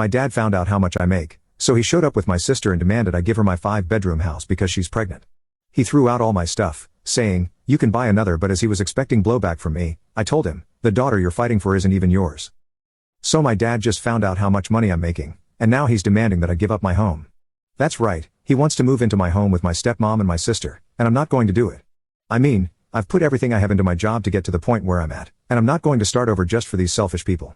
My dad found out how much I make, so he showed up with my sister and demanded I give her my 5-bedroom house because she's pregnant. He threw out all my stuff, saying, "You can buy another," but as he was expecting blowback from me, I told him, "The daughter you're fighting for isn't even yours." So my dad just found out how much money I'm making, and now he's demanding that I give up my home. That's right, he wants to move into my home with my stepmom and my sister, and I'm not going to do it. I mean, I've put everything I have into my job to get to the point where I'm at, and I'm not going to start over just for these selfish people.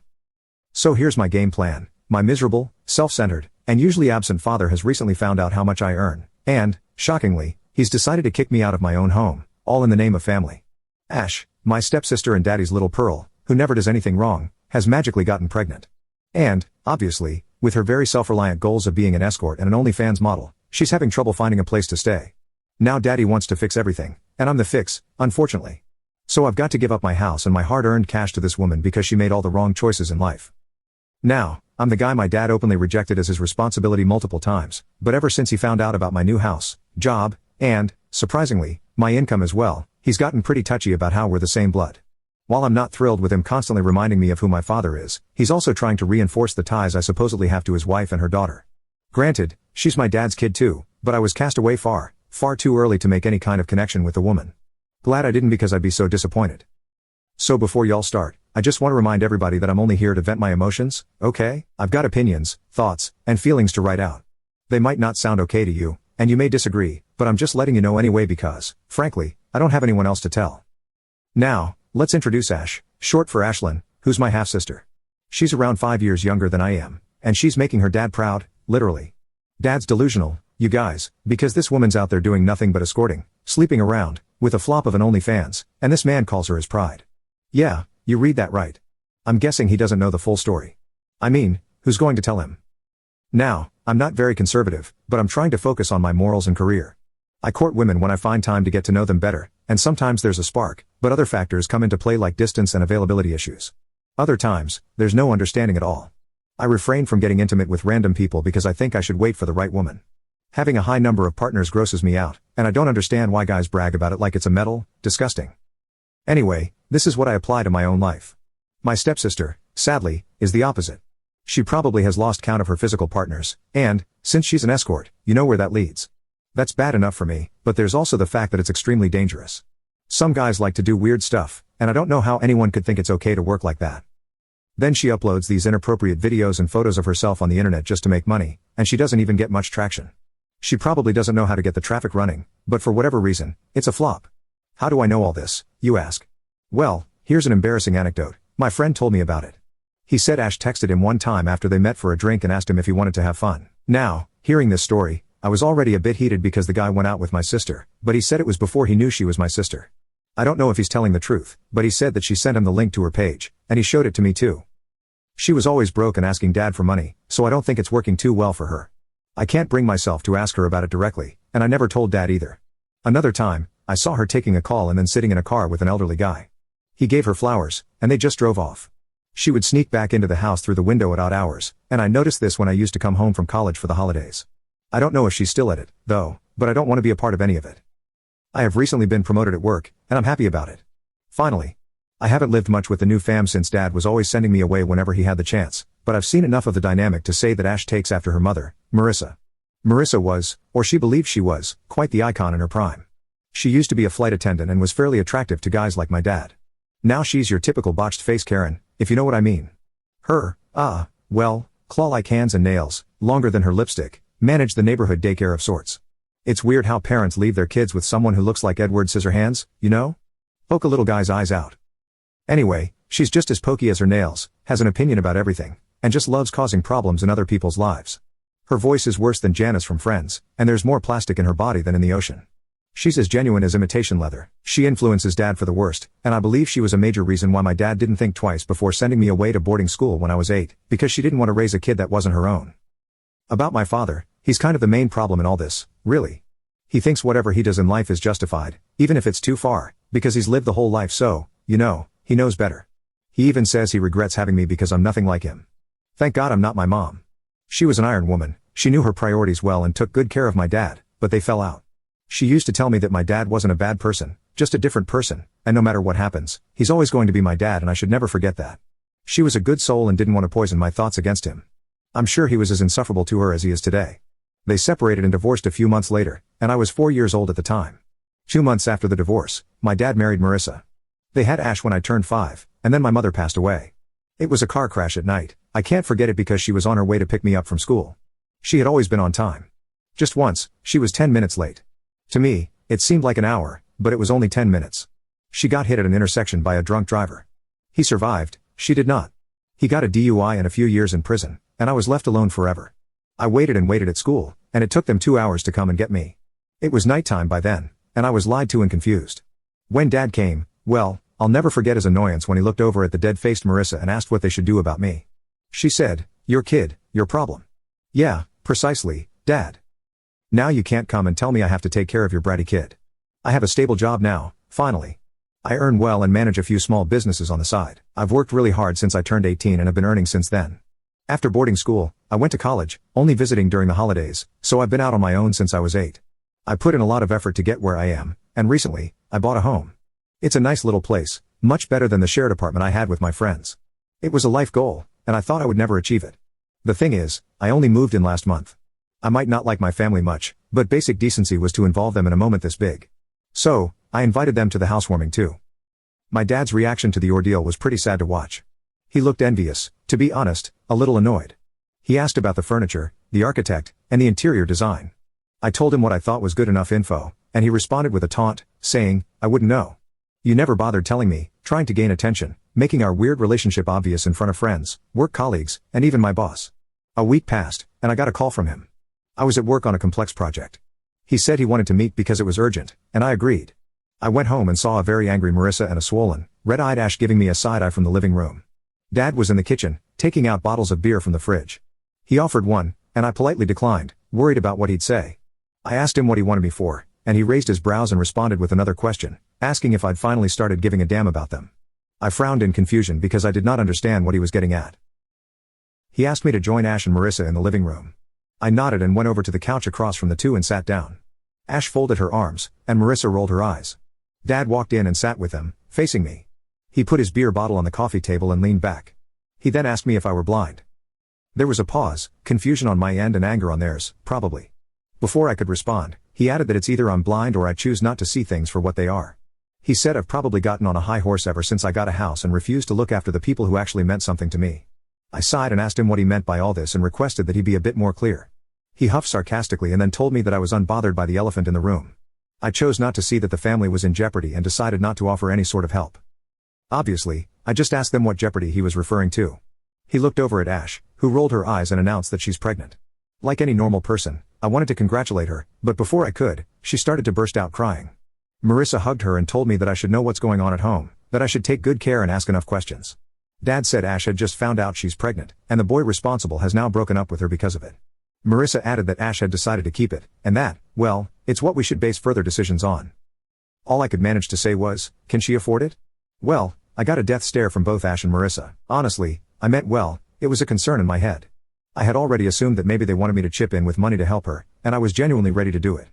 So here's my game plan. My miserable, self-centered, and usually absent father has recently found out how much I earn, and, shockingly, he's decided to kick me out of my own home, all in the name of family. Ash, my stepsister and daddy's little pearl, who never does anything wrong, has magically gotten pregnant. And, obviously, with her very self-reliant goals of being an escort and an OnlyFans model, she's having trouble finding a place to stay. Now daddy wants to fix everything, and I'm the fix, unfortunately. So I've got to give up my house and my hard-earned cash to this woman because she made all the wrong choices in life. Now, I'm the guy my dad openly rejected as his responsibility multiple times, but ever since he found out about my new house, job, and, surprisingly, my income as well, he's gotten pretty touchy about how we're the same blood. While I'm not thrilled with him constantly reminding me of who my father is, he's also trying to reinforce the ties I supposedly have to his wife and her daughter. Granted, she's my dad's kid too, but I was cast away far too early to make any kind of connection with the woman. Glad I didn't because I'd be so disappointed. So before y'all start, I just want to remind everybody that I'm only here to vent my emotions, okay? I've got opinions, thoughts, and feelings to write out. They might not sound okay to you, and you may disagree, but I'm just letting you know anyway because, frankly, I don't have anyone else to tell. Now, let's introduce Ash, short for Ashlyn, who's my half-sister. She's around 5 years younger than I am, and she's making her dad proud, literally. Dad's delusional, you guys, because this woman's out there doing nothing but escorting, sleeping around, with a flop of an OnlyFans, and this man calls her his pride. Yeah, you read that right. I'm guessing he doesn't know the full story. I mean, who's going to tell him? Now, I'm not very conservative, but I'm trying to focus on my morals and career. I court women when I find time to get to know them better, and sometimes there's a spark, but other factors come into play like distance and availability issues. Other times, there's no understanding at all. I refrain from getting intimate with random people because I think I should wait for the right woman. Having a high number of partners grosses me out, and I don't understand why guys brag about it like it's a medal. Disgusting. Anyway, this is what I apply to my own life. My stepsister, sadly, is the opposite. She probably has lost count of her physical partners, and, since she's an escort, you know where that leads. That's bad enough for me, but there's also the fact that it's extremely dangerous. Some guys like to do weird stuff, and I don't know how anyone could think it's okay to work like that. Then she uploads these inappropriate videos and photos of herself on the internet just to make money, and she doesn't even get much traction. She probably doesn't know how to get the traffic running, but for whatever reason, it's a flop. How do I know all this, you ask? Well, here's an embarrassing anecdote. My friend told me about it. He said Ash texted him one time after they met for a drink and asked him if he wanted to have fun. Now, hearing this story, I was already a bit heated because the guy went out with my sister, but he said it was before he knew she was my sister. I don't know if he's telling the truth, but he said that she sent him the link to her page, and he showed it to me too. She was always broke and asking dad for money, so I don't think it's working too well for her. I can't bring myself to ask her about it directly, and I never told dad either. Another time, I saw her taking a call and then sitting in a car with an elderly guy. He gave her flowers, and they just drove off. She would sneak back into the house through the window at odd hours, and I noticed this when I used to come home from college for the holidays. I don't know if she's still at it, though, but I don't want to be a part of any of it. I have recently been promoted at work, and I'm happy about it. Finally. I haven't lived much with the new fam since dad was always sending me away whenever he had the chance, but I've seen enough of the dynamic to say that Ash takes after her mother, Marissa. Marissa was, or she believed she was, quite the icon in her prime. She used to be a flight attendant and was fairly attractive to guys like my dad. Now she's your typical botched face Karen, if you know what I mean. Her, well, claw-like hands and nails, longer than her lipstick, manage the neighborhood daycare of sorts. It's weird how parents leave their kids with someone who looks like Edward Scissorhands, you know? Poke a little guy's eyes out. Anyway, she's just as pokey as her nails, has an opinion about everything, and just loves causing problems in other people's lives. Her voice is worse than Janice from Friends, and there's more plastic in her body than in the ocean. She's as genuine as imitation leather. She influences dad for the worst, and I believe she was a major reason why my dad didn't think twice before sending me away to boarding school when I was 8, because she didn't want to raise a kid that wasn't her own. About my father, he's kind of the main problem in all this, really. He thinks whatever he does in life is justified, even if it's too far, because he's lived the whole life so, you know, he knows better. He even says he regrets having me because I'm nothing like him. Thank God I'm not my mom. She was an iron woman, she knew her priorities well and took good care of my dad, but they fell out. She used to tell me that my dad wasn't a bad person, just a different person, and no matter what happens, he's always going to be my dad and I should never forget that. She was a good soul and didn't want to poison my thoughts against him. I'm sure he was as insufferable to her as he is today. They separated and divorced a few months later, and I was 4 years old at the time. 2 months after the divorce, my dad married Marissa. They had Ash when I turned 5, and then my mother passed away. It was a car crash at night. I can't forget it because she was on her way to pick me up from school. She had always been on time. Just once, she was 10 minutes late. To me, it seemed like an hour, but it was only 10 minutes. She got hit at an intersection by a drunk driver. He survived, she did not. He got a DUI and a few years in prison, and I was left alone forever. I waited and waited at school, and it took them 2 hours to come and get me. It was nighttime by then, and I was lied to and confused. When Dad came, well, I'll never forget his annoyance when he looked over at the dead-faced Marissa and asked what they should do about me. She said, "Your kid, your problem." Yeah, precisely, Dad. Now you can't come and tell me I have to take care of your bratty kid. I have a stable job now, finally. I earn well and manage a few small businesses on the side. I've worked really hard since I turned 18 and have been earning since then. After boarding school, I went to college, only visiting during the holidays, so I've been out on my own since I was 8. I put in a lot of effort to get where I am, and recently, I bought a home. It's a nice little place, much better than the shared apartment I had with my friends. It was a life goal, and I thought I would never achieve it. The thing is, I only moved in last month. I might not like my family much, but basic decency was to involve them in a moment this big. So, I invited them to the housewarming too. My dad's reaction to the ordeal was pretty sad to watch. He looked envious, to be honest, a little annoyed. He asked about the furniture, the architect, and the interior design. I told him what I thought was good enough info, and he responded with a taunt, saying, "I wouldn't know. You never bothered telling me," trying to gain attention, making our weird relationship obvious in front of friends, work colleagues, and even my boss. A week passed, and I got a call from him. I was at work on a complex project. He said he wanted to meet because it was urgent, and I agreed. I went home and saw a very angry Marissa and a swollen, red-eyed Ash giving me a side-eye from the living room. Dad was in the kitchen, taking out bottles of beer from the fridge. He offered one, and I politely declined, worried about what he'd say. I asked him what he wanted me for, and he raised his brows and responded with another question, asking if I'd finally started giving a damn about them. I frowned in confusion because I did not understand what he was getting at. He asked me to join Ash and Marissa in the living room. I nodded and went over to the couch across from the two and sat down. Ash folded her arms, and Marissa rolled her eyes. Dad walked in and sat with them, facing me. He put his beer bottle on the coffee table and leaned back. He then asked me if I were blind. There was a pause, confusion on my end and anger on theirs, probably. Before I could respond, he added that it's either I'm blind or I choose not to see things for what they are. He said I've probably gotten on a high horse ever since I got a house and refused to look after the people who actually meant something to me. I sighed and asked him what he meant by all this and requested that he be a bit more clear. He huffed sarcastically and then told me that I was unbothered by the elephant in the room. I chose not to see that the family was in jeopardy and decided not to offer any sort of help. Obviously, I just asked them what jeopardy he was referring to. He looked over at Ash, who rolled her eyes and announced that she's pregnant. Like any normal person, I wanted to congratulate her, but before I could, she started to burst out crying. Marissa hugged her and told me that I should know what's going on at home, that I should take good care and ask enough questions. Dad said Ash had just found out she's pregnant, and the boy responsible has now broken up with her because of it. Marissa added that Ash had decided to keep it, and that, well, it's what we should base further decisions on. All I could manage to say was, can she afford it? Well, I got a death stare from both Ash and Marissa. Honestly, I meant well, it was a concern in my head. I had already assumed that maybe they wanted me to chip in with money to help her, and I was genuinely ready to do it.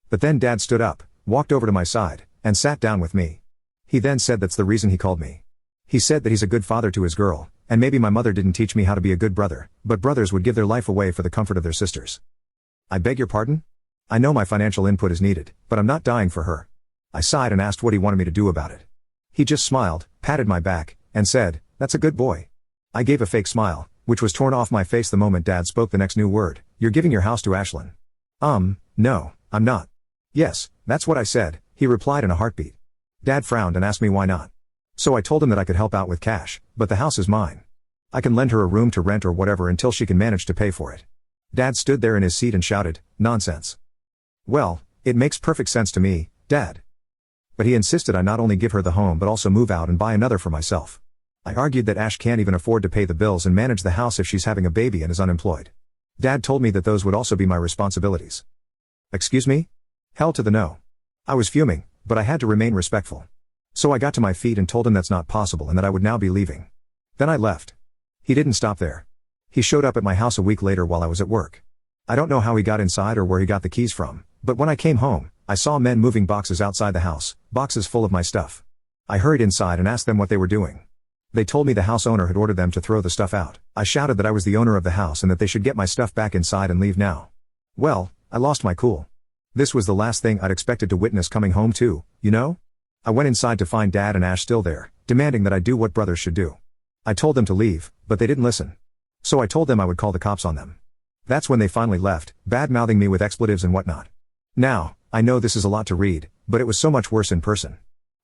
But then Dad stood up, walked over to my side, and sat down with me. He then said that's the reason he called me. He said that he's a good father to his girl, and maybe my mother didn't teach me how to be a good brother, but brothers would give their life away for the comfort of their sisters. I beg your pardon? I know my financial input is needed, but I'm not dying for her. I sighed and asked what he wanted me to do about it. He just smiled, patted my back, and said, "That's a good boy." I gave a fake smile, which was torn off my face the moment Dad spoke the next new word. "You're giving your house to Ashlyn." No, I'm not." "Yes, that's what I said," he replied in a heartbeat. Dad frowned and asked me why not. So I told him that I could help out with cash, but the house is mine. I can lend her a room to rent or whatever until she can manage to pay for it. Dad stood there in his seat and shouted, "Nonsense." "Well, it makes perfect sense to me, Dad." But he insisted I not only give her the home but also move out and buy another for myself. I argued that Ash can't even afford to pay the bills and manage the house if she's having a baby and is unemployed. Dad told me that those would also be my responsibilities. Excuse me? Hell to the no. I was fuming, but I had to remain respectful. So I got to my feet and told him that's not possible and that I would now be leaving. Then I left. He didn't stop there. He showed up at my house a week later while I was at work. I don't know how he got inside or where he got the keys from, but when I came home, I saw men moving boxes outside the house, boxes full of my stuff. I hurried inside and asked them what they were doing. They told me the house owner had ordered them to throw the stuff out. I shouted that I was the owner of the house and that they should get my stuff back inside and leave now. Well, I lost my cool. This was the last thing I'd expected to witness coming home to, you know? I went inside to find Dad and Ash still there, demanding that I do what brothers should do. I told them to leave, but they didn't listen. So I told them I would call the cops on them. That's when they finally left, bad-mouthing me with expletives and whatnot. Now, I know this is a lot to read, but it was so much worse in person.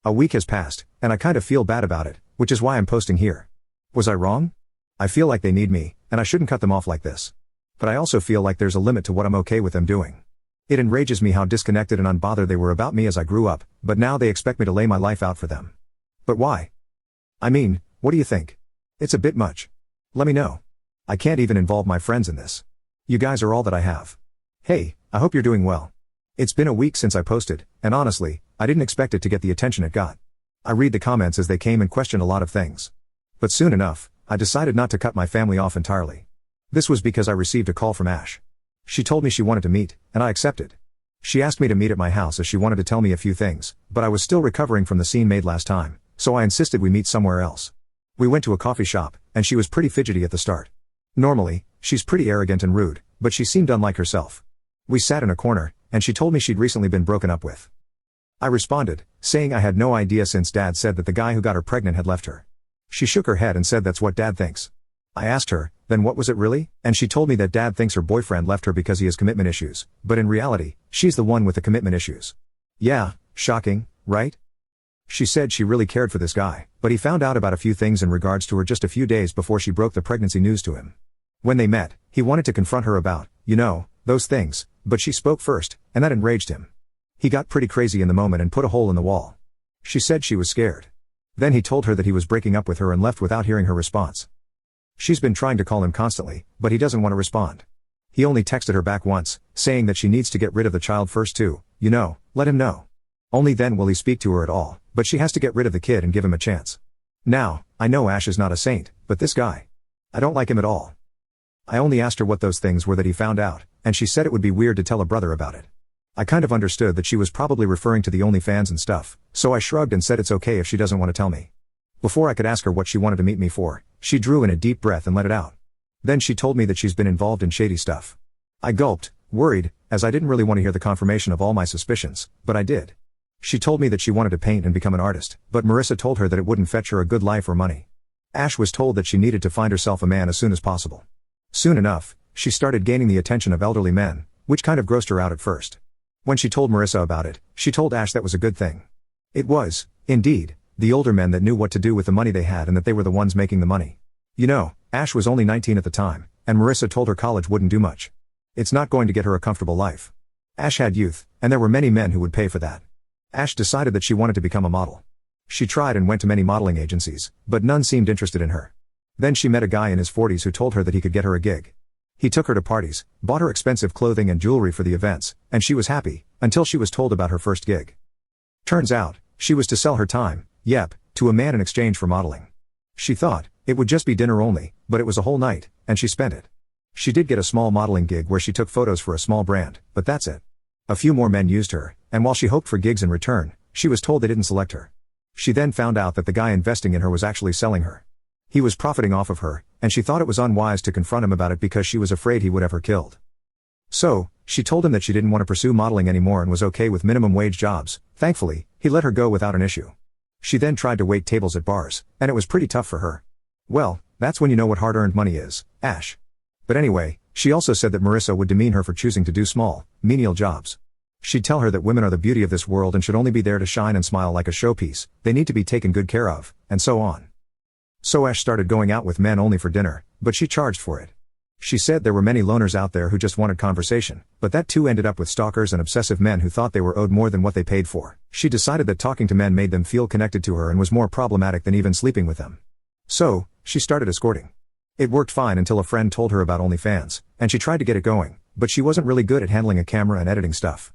A week has passed, and I kind of feel bad about it, which is why I'm posting here. Was I wrong? I feel like they need me, and I shouldn't cut them off like this. But I also feel like there's a limit to what I'm okay with them doing. It enrages me how disconnected and unbothered they were about me as I grew up, but now they expect me to lay my life out for them. But why? I mean, what do you think? It's a bit much. Let me know. I can't even involve my friends in this. You guys are all that I have. Hey, I hope you're doing well. It's been a week since I posted, and honestly, I didn't expect it to get the attention it got. I read the comments as they came and questioned a lot of things. But soon enough, I decided not to cut my family off entirely. This was because I received a call from Ash. She told me she wanted to meet, and I accepted. She asked me to meet at my house as she wanted to tell me a few things, but I was still recovering from the scene made last time, so I insisted we meet somewhere else. We went to a coffee shop, and she was pretty fidgety at the start. Normally, she's pretty arrogant and rude, but she seemed unlike herself. We sat in a corner, and she told me she'd recently been broken up with. I responded, saying I had no idea since Dad said that the guy who got her pregnant had left her. She shook her head and said that's what Dad thinks. I asked her, then what was it really? And she told me that Dad thinks her boyfriend left her because he has commitment issues, but in reality, she's the one with the commitment issues. Yeah, shocking, right? She said she really cared for this guy, but he found out about a few things in regards to her just a few days before she broke the pregnancy news to him. When they met, he wanted to confront her about, those things, but she spoke first, and that enraged him. He got pretty crazy in the moment and put a hole in the wall. She said she was scared. Then he told her that he was breaking up with her and left without hearing her response. She's been trying to call him constantly, but he doesn't want to respond. He only texted her back once, saying that she needs to get rid of the child first too, let him know. Only then will he speak to her at all, but she has to get rid of the kid and give him a chance. Now, I know Ash is not a saint, but this guy. I don't like him at all. I only asked her what those things were that he found out, and she said it would be weird to tell a brother about it. I kind of understood that she was probably referring to the OnlyFans and stuff, so I shrugged and said it's okay if she doesn't want to tell me. Before I could ask her what she wanted to meet me for, she drew in a deep breath and let it out. Then she told me that she's been involved in shady stuff. I gulped, worried, as I didn't really want to hear the confirmation of all my suspicions, but I did. She told me that she wanted to paint and become an artist, but Marissa told her that it wouldn't fetch her a good life or money. Ash was told that she needed to find herself a man as soon as possible. Soon enough, she started gaining the attention of elderly men, which kind of grossed her out at first. When she told Marissa about it, she told Ash that was a good thing. It was, indeed, the older men that knew what to do with the money they had and that they were the ones making the money. Ash was only 19 at the time, and Marissa told her college wouldn't do much. It's not going to get her a comfortable life. Ash had youth, and there were many men who would pay for that. Ash decided that she wanted to become a model. She tried and went to many modeling agencies, but none seemed interested in her. Then she met a guy in his 40s who told her that he could get her a gig. He took her to parties, bought her expensive clothing and jewelry for the events, and she was happy, until she was told about her first gig. Turns out, she was to sell her time, to a man in exchange for modeling. She thought it would just be dinner only, but it was a whole night, and she spent it. She did get a small modeling gig where she took photos for a small brand, but that's it. A few more men used her, and while she hoped for gigs in return, she was told they didn't select her. She then found out that the guy investing in her was actually selling her. He was profiting off of her, and she thought it was unwise to confront him about it because she was afraid he would have her killed. So, she told him that she didn't want to pursue modeling anymore and was okay with minimum wage jobs. Thankfully, he let her go without an issue. She then tried to wait tables at bars, and it was pretty tough for her. Well, that's when you know what hard-earned money is, Ash. But anyway, she also said that Marissa would demean her for choosing to do small, menial jobs. She'd tell her that women are the beauty of this world and should only be there to shine and smile like a showpiece, they need to be taken good care of, and so on. So Ash started going out with men only for dinner, but she charged for it. She said there were many loners out there who just wanted conversation, but that too ended up with stalkers and obsessive men who thought they were owed more than what they paid for. She decided that talking to men made them feel connected to her and was more problematic than even sleeping with them. So, she started escorting. It worked fine until a friend told her about OnlyFans, and she tried to get it going, but she wasn't really good at handling a camera and editing stuff.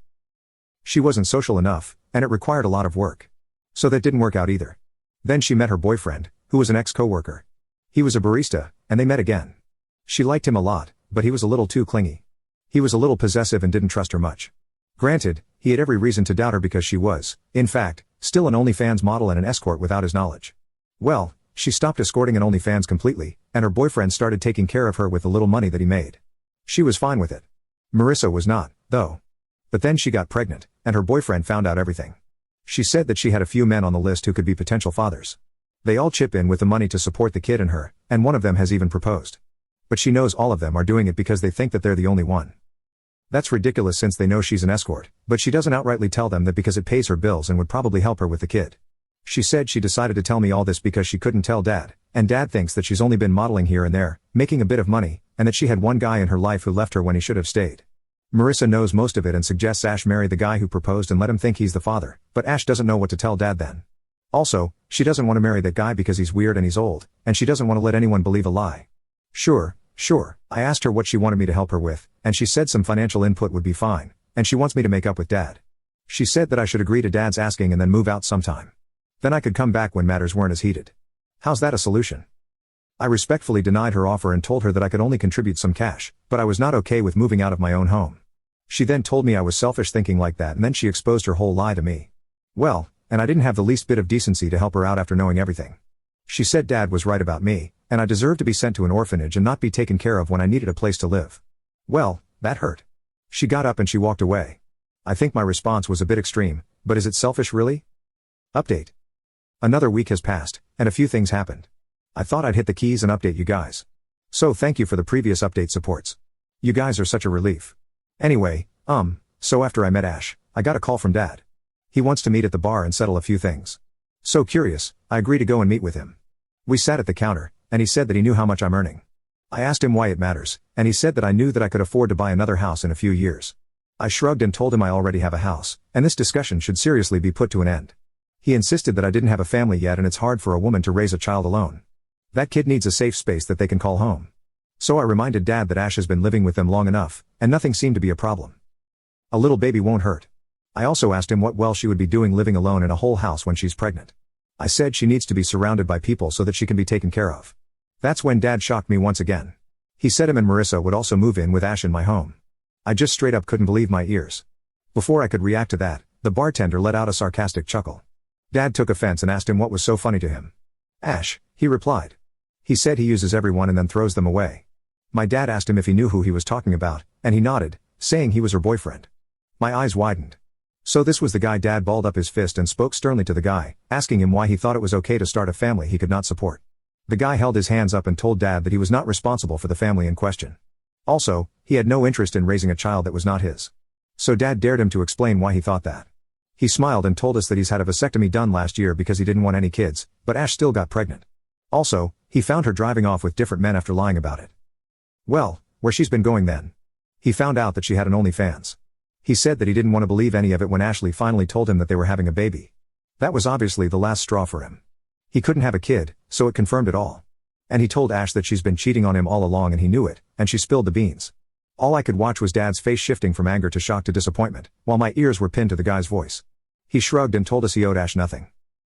She wasn't social enough, and it required a lot of work. So that didn't work out either. Then she met her boyfriend, who was an ex-coworker. He was a barista, and they met again. She liked him a lot, but he was a little too clingy. He was a little possessive and didn't trust her much. Granted, he had every reason to doubt her because she was, in fact, still an OnlyFans model and an escort without his knowledge. Well, she stopped escorting an OnlyFans completely, and her boyfriend started taking care of her with the little money that he made. She was fine with it. Marissa was not, though. But then she got pregnant, and her boyfriend found out everything. She said that she had a few men on the list who could be potential fathers. They all chip in with the money to support the kid and her, and one of them has even proposed. But she knows all of them are doing it because they think that they're the only one. That's ridiculous since they know she's an escort, but she doesn't outrightly tell them that because it pays her bills and would probably help her with the kid. She said she decided to tell me all this because she couldn't tell Dad, and Dad thinks that she's only been modeling here and there, making a bit of money, and that she had one guy in her life who left her when he should have stayed. Marissa knows most of it and suggests Ash marry the guy who proposed and let him think he's the father, but Ash doesn't know what to tell Dad then. Also, she doesn't want to marry that guy because he's weird and he's old, and she doesn't want to let anyone believe a lie. Sure. I asked her what she wanted me to help her with, and she said some financial input would be fine, and she wants me to make up with Dad. She said that I should agree to Dad's asking and then move out sometime. Then I could come back when matters weren't as heated. How's that a solution? I respectfully denied her offer and told her that I could only contribute some cash, but I was not okay with moving out of my own home. She then told me I was selfish thinking like that, and then she exposed her whole lie to me. Well, and I didn't have the least bit of decency to help her out after knowing everything. She said Dad was right about me, and I deserved to be sent to an orphanage and not be taken care of when I needed a place to live. Well, that hurt. She got up and she walked away. I think my response was a bit extreme, but is it selfish really? Update. Another week has passed, and a few things happened. I thought I'd hit the keys and update you guys. So thank you for the previous update supports. You guys are such a relief. Anyway, so after I met Ash, I got a call from Dad. He wants to meet at the bar and settle a few things. So curious, I agree to go and meet with him. We sat at the counter, and he said that he knew how much I'm earning. I asked him why it matters, and he said that I knew that I could afford to buy another house in a few years. I shrugged and told him I already have a house, and this discussion should seriously be put to an end. He insisted that I didn't have a family yet and it's hard for a woman to raise a child alone. That kid needs a safe space that they can call home. So I reminded Dad that Ash has been living with them long enough, and nothing seemed to be a problem. A little baby won't hurt. I also asked him what well she would be doing living alone in a whole house when she's pregnant. I said she needs to be surrounded by people so that she can be taken care of. That's when Dad shocked me once again. He said him and Marissa would also move in with Ash in my home. I just straight up couldn't believe my ears. Before I could react to that, the bartender let out a sarcastic chuckle. Dad took offense and asked him what was so funny to him. Ash, he replied. He said he uses everyone and then throws them away. My dad asked him if he knew who he was talking about, and he nodded, saying he was her boyfriend. My eyes widened. So this was the guy. Dad balled up his fist and spoke sternly to the guy, asking him why he thought it was okay to start a family he could not support. The guy held his hands up and told Dad that he was not responsible for the family in question. Also, he had no interest in raising a child that was not his. So Dad dared him to explain why he thought that. He smiled and told us that he's had a vasectomy done last year because he didn't want any kids, but Ash still got pregnant. Also, he found her driving off with different men after lying about it. Well, where she's been going then? He found out that she had an OnlyFans. He said that he didn't want to believe any of it when Ashley finally told him that they were having a baby. That was obviously the last straw for him. He couldn't have a kid, so it confirmed it all. And he told Ash that she's been cheating on him all along and he knew it, and she spilled the beans. All I could watch was Dad's face shifting from anger to shock to disappointment, while my ears were pinned to the guy's voice. He shrugged and told us he owed Ash nothing.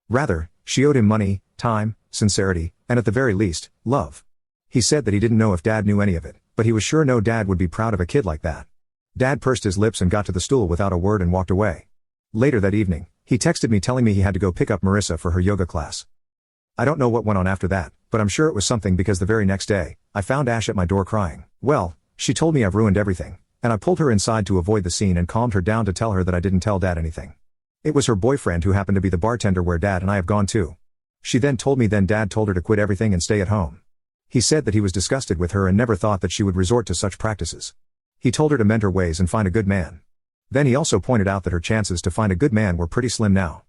Rather, she owed him money, time, sincerity, and at the very least, love. He said that he didn't know if Dad knew any of it, but he was sure no dad would be proud of a kid like that. Dad pursed his lips and got to the stool without a word and walked away. Later that evening, he texted me telling me he had to go pick up Marissa for her yoga class. I don't know what went on after that, but I'm sure it was something because the very next day, I found Ash at my door crying. Well, she told me I've ruined everything, and I pulled her inside to avoid the scene and calmed her down to tell her that I didn't tell Dad anything. It was her boyfriend who happened to be the bartender where Dad and I have gone to. She then told me Dad told her to quit everything and stay at home. He said that he was disgusted with her and never thought that she would resort to such practices. He told her to mend her ways and find a good man. Then he also pointed out that her chances to find a good man were pretty slim now.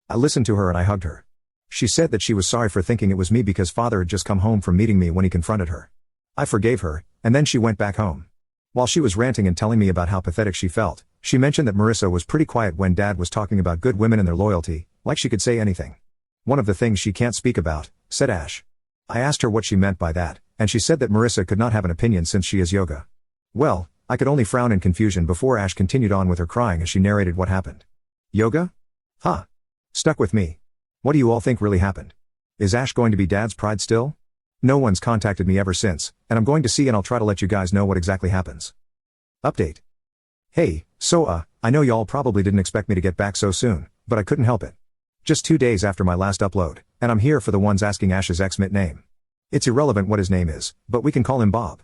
I listened to her and I hugged her. She said that she was sorry for thinking it was me because Father had just come home from meeting me when he confronted her. I forgave her, and then she went back home. While she was ranting and telling me about how pathetic she felt, she mentioned that Marissa was pretty quiet when Dad was talking about good women and their loyalty, like she could say anything. One of the things she can't speak about, said Ash. I asked her what she meant by that, and she said that Marissa could not have an opinion since she is yoga. Well, I could only frown in confusion before Ash continued on with her crying as she narrated what happened. Yoga? Huh. Stuck with me. What do you all think really happened? Is Ash going to be Dad's pride still? No one's contacted me ever since, and I'm going to see and I'll try to let you guys know what exactly happens. Update. Hey, so I know y'all probably didn't expect me to get back so soon, but I couldn't help it. Just 2 days after my last upload, and I'm here for the ones asking Ash's ex-mit name. It's irrelevant what his name is, but we can call him Bob.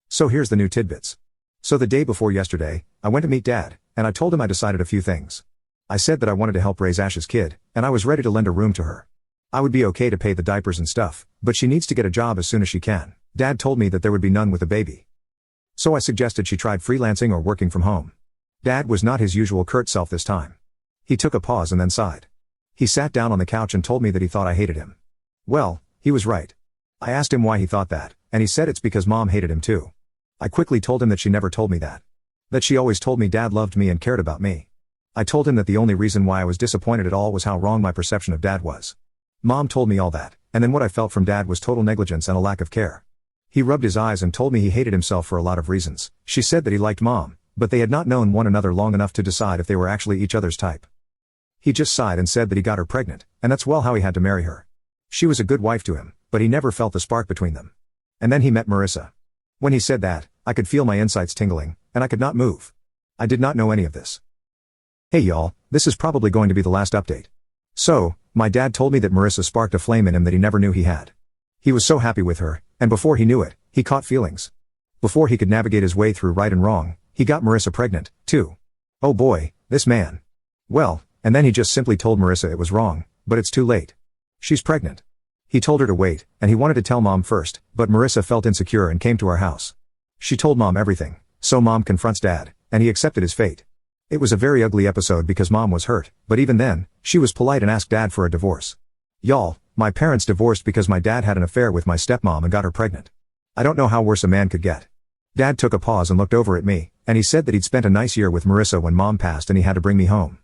So here's the new tidbits. So the day before yesterday, I went to meet Dad, and I told him I decided a few things. I said that I wanted to help raise Ash's kid, and I was ready to lend a room to her. I would be okay to pay the diapers and stuff, but she needs to get a job as soon as she can. Dad told me that there would be none with a baby. So I suggested she tried freelancing or working from home. Dad was not his usual curt self this time. He took a pause and then sighed. He sat down on the couch and told me that he thought I hated him. Well, he was right. I asked him why he thought that, and he said it's because Mom hated him too. I quickly told him that she never told me that. That she always told me Dad loved me and cared about me. I told him that the only reason why I was disappointed at all was how wrong my perception of Dad was. Mom told me all that, and then what I felt from Dad was total negligence and a lack of care. He rubbed his eyes and told me he hated himself for a lot of reasons. She said that he liked Mom, but they had not known one another long enough to decide if they were actually each other's type. He just sighed and said that he got her pregnant, and that's well how he had to marry her. She was a good wife to him, but he never felt the spark between them. And then he met Marissa. When he said that, I could feel my insides tingling, and I could not move. I did not know any of this. Hey y'all, this is probably going to be the last update. So, my dad told me that Marissa sparked a flame in him that he never knew he had. He was so happy with her, and before he knew it, he caught feelings. Before he could navigate his way through right and wrong, he got Marissa pregnant, too. Oh boy, this man. Well, and then he just simply told Marissa it was wrong, but it's too late. She's pregnant. He told her to wait, and he wanted to tell Mom first, but Marissa felt insecure and came to our house. She told Mom everything, so Mom confronts Dad, and he accepted his fate. It was a very ugly episode because Mom was hurt, but even then, she was polite and asked Dad for a divorce. Y'all, my parents divorced because my dad had an affair with my stepmom and got her pregnant. I don't know how worse a man could get. Dad took a pause and looked over at me, and he said that he'd spent a nice year with Marissa when Mom passed and he had to bring me home.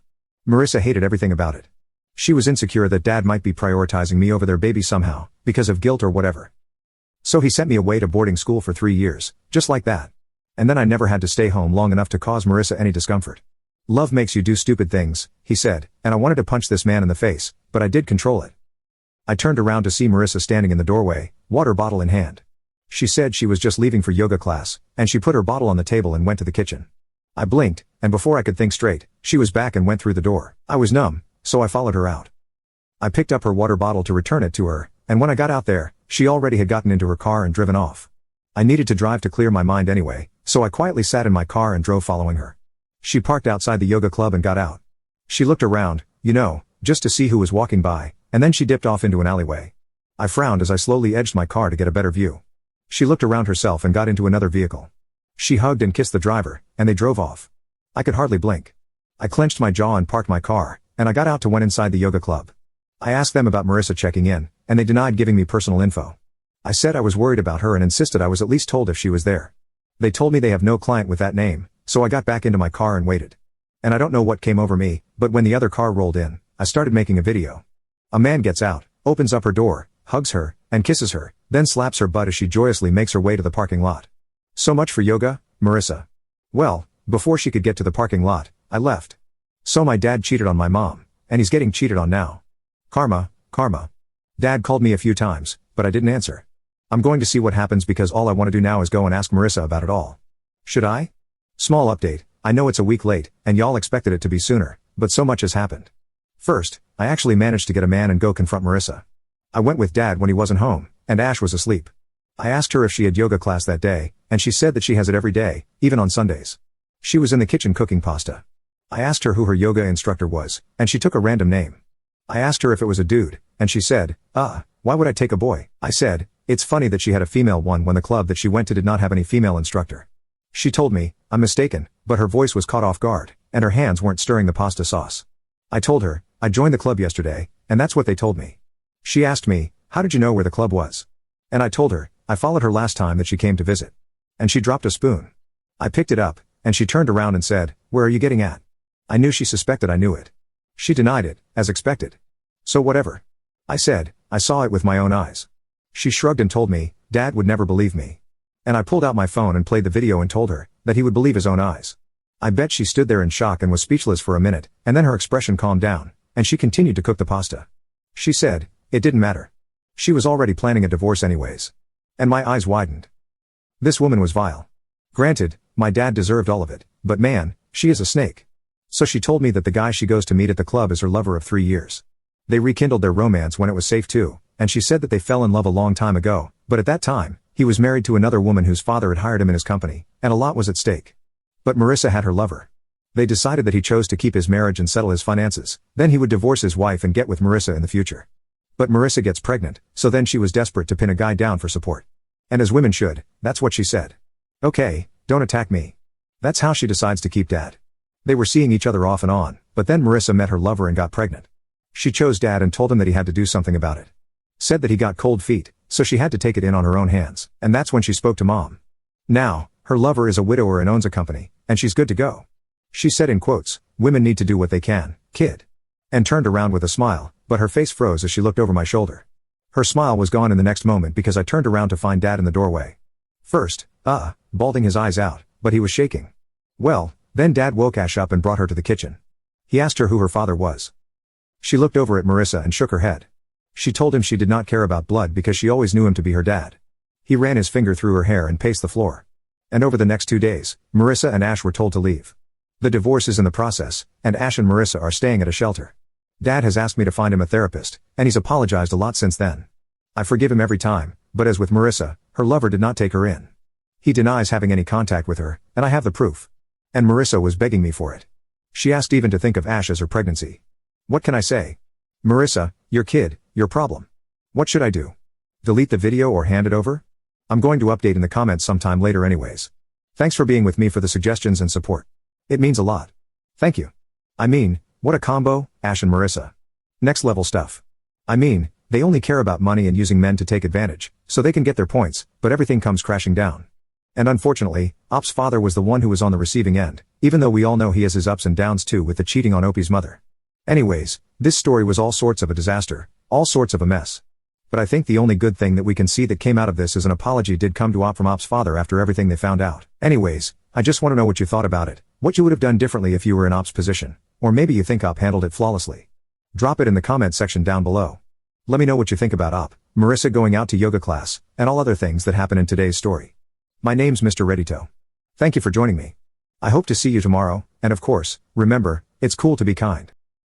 Marissa hated everything about it. She was insecure that Dad might be prioritizing me over their baby somehow, because of guilt or whatever. So he sent me away to boarding school for 3 years, just like that. And then I never had to stay home long enough to cause Marissa any discomfort. Love makes you do stupid things, he said, and I wanted to punch this man in the face, but I did control it. I turned around to see Marissa standing in the doorway, water bottle in hand. She said she was just leaving for yoga class, and she put her bottle on the table and went to the kitchen. I blinked, and before I could think straight, she was back and went through the door. I was numb, so I followed her out. I picked up her water bottle to return it to her, and when I got out there, she already had gotten into her car and driven off. I needed to drive to clear my mind anyway, so I quietly sat in my car and drove following her. She parked outside the yoga club and got out. She looked around, just to see who was walking by, and then she dipped off into an alleyway. I frowned as I slowly edged my car to get a better view. She looked around herself and got into another vehicle. She hugged and kissed the driver, and they drove off. I could hardly blink. I clenched my jaw and parked my car, and I got out to went inside the yoga club. I asked them about Marissa checking in, and they denied giving me personal info. I said I was worried about her and insisted I was at least told if she was there. They told me they have no client with that name, so I got back into my car and waited. And I don't know what came over me, but when the other car rolled in, I started making a video. A man gets out, opens up her door, hugs her, and kisses her, then slaps her butt as she joyously makes her way to the parking lot. So much for yoga, Marissa. Well, before she could get to the parking lot, I left. So my dad cheated on my mom, and he's getting cheated on now. Karma, karma. Dad called me a few times, but I didn't answer. I'm going to see what happens because all I want to do now is go and ask Marissa about it all. Should I? Small update, I know it's a week late, and y'all expected it to be sooner, but so much has happened. First, I actually managed to get a man and go confront Marissa. I went with Dad when he wasn't home, and Ash was asleep. I asked her if she had yoga class that day, and she said that she has it every day, even on Sundays. She was in the kitchen cooking pasta. I asked her who her yoga instructor was, and she took a random name. I asked her if it was a dude, and she said, why would I take a boy? I said, it's funny that she had a female one when the club that she went to did not have any female instructor. She told me, I'm mistaken, but her voice was caught off guard, and her hands weren't stirring the pasta sauce. I told her, I joined the club yesterday, and that's what they told me. She asked me, how did you know where the club was? And I told her, I followed her last time that she came to visit. And she dropped a spoon. I picked it up, and she turned around and said, where are you getting at? I knew she suspected I knew it. She denied it, as expected. So whatever. I said, I saw it with my own eyes. She shrugged and told me, Dad would never believe me. And I pulled out my phone and played the video and told her, that he would believe his own eyes. I bet she stood there in shock and was speechless for a minute, and then her expression calmed down, and she continued to cook the pasta. She said, it didn't matter. She was already planning a divorce anyways. And my eyes widened. This woman was vile. Granted, my dad deserved all of it, but man, she is a snake. So she told me that the guy she goes to meet at the club is her lover of 3 years. They rekindled their romance when it was safe too, and she said that they fell in love a long time ago, but at that time, he was married to another woman whose father had hired him in his company, and a lot was at stake. But Marissa had her lover. They decided that he chose to keep his marriage and settle his finances, then he would divorce his wife and get with Marissa in the future. But Marissa gets pregnant, so then she was desperate to pin a guy down for support. And as women should, that's what she said. Okay, don't attack me. That's how she decides to keep Dad. They were seeing each other off and on, but then Marissa met her lover and got pregnant. She chose Dad and told him that he had to do something about it. Said that he got cold feet, so she had to take it in on her own hands, and that's when she spoke to Mom. Now, her lover is a widower and owns a company, and she's good to go. She said in quotes, "Women need to do what they can, kid." And turned around with a smile, but her face froze as she looked over my shoulder. Her smile was gone in the next moment because I turned around to find Dad in the doorway. First, bawling his eyes out, but he was shaking. Well, then Dad woke Ash up and brought her to the kitchen. He asked her who her father was. She looked over at Marissa and shook her head. She told him she did not care about blood because she always knew him to be her dad. He ran his finger through her hair and paced the floor. And over the next 2 days, Marissa and Ash were told to leave. The divorce is in the process, and Ash and Marissa are staying at a shelter. Dad has asked me to find him a therapist, and he's apologized a lot since then. I forgive him every time, but as with Marissa, her lover did not take her in. He denies having any contact with her, and I have the proof. And Marissa was begging me for it. She asked even to think of Ash as her pregnancy. What can I say? Marissa, your kid, your problem. What should I do? Delete the video or hand it over? I'm going to update in the comments sometime later anyways. Thanks for being with me for the suggestions and support. It means a lot. Thank you. I mean, what a combo, Ash and Marissa. Next level stuff. I mean, they only care about money and using men to take advantage, so they can get their points, but everything comes crashing down. And unfortunately, Op's father was the one who was on the receiving end, even though we all know he has his ups and downs too with the cheating on Opie's mother. Anyways, this story was all sorts of a disaster, all sorts of a mess. But I think the only good thing that we can see that came out of this is an apology did come to Op from Op's father after everything they found out. Anyways, I just want to know what you thought about it, what you would have done differently if you were in Op's position, or maybe you think Op handled it flawlessly. Drop it in the comment section down below. Let me know what you think about Op, Marissa going out to yoga class, and all other things that happen in today's story. My name's Mr. Readyto. Thank you for joining me. I hope to see you tomorrow, and of course, remember, it's cool to be kind.